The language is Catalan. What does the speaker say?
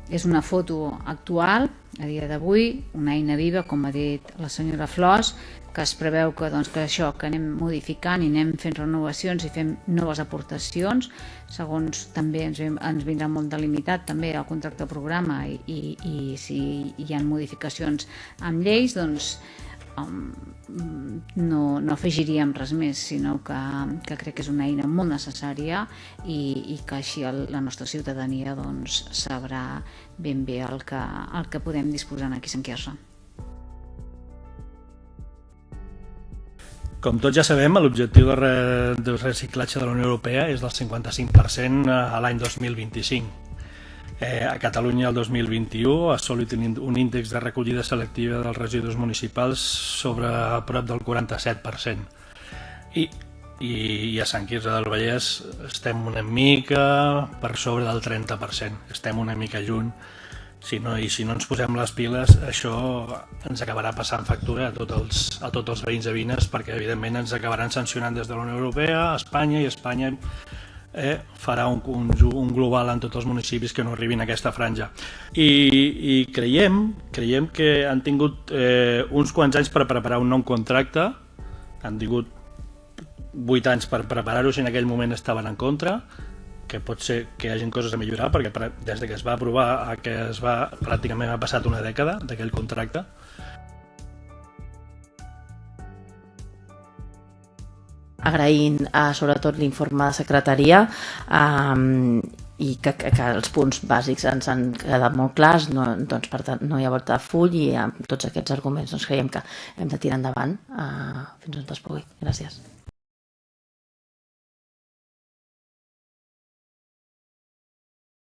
És una foto actual, a dia d'avui, una eina viva, com ha dit la senyora Flors, que es preveu que això que anem modificant i anem fent renovacions i fem noves aportacions, segons també ens vindrà molt delimitat també el contracte programa i si hi ha modificacions amb lleis, doncs no afegiríem res més, sinó que crec que és una eina molt necessària i que així la nostra ciutadania sabrà ben bé el que podem disposar aquí a Sant Quirze. Com tots ja sabem, l'objectiu de reciclatge de la Unió Europea és del 55% a l'any 2025. A Catalunya el 2021 ha assolit un índex de recollida selectiva dels residus municipals sobre a prop del 47%. I a Sant Quirze del Vallès estem una mica per sobre del 30%. Estem una mica lluny. Si no ens posem les piles, això ens acabarà passant factura a tots els veïns i veïnes, perquè evidentment ens acabaran sancionant des de la Unió Europea, a Espanya, i Espanya farà un global en tots els municipis que no arribin a aquesta franja. I creiem que han tingut uns quants anys per preparar un nou contracte, han tingut 8 anys per preparar-ho si en aquell moment estaven en contra, que pot ser que hi hagi coses a millorar, perquè des que es va aprovar a que pràcticament ha passat una dècada d'aquell contracte. Agraint sobretot l'informe de secretaria i que els punts bàsics ens han quedat molt clars, doncs per tant no hi ha volta de full, i amb tots aquests arguments creiem que hem de tirar endavant fins on es pugui. Gràcies.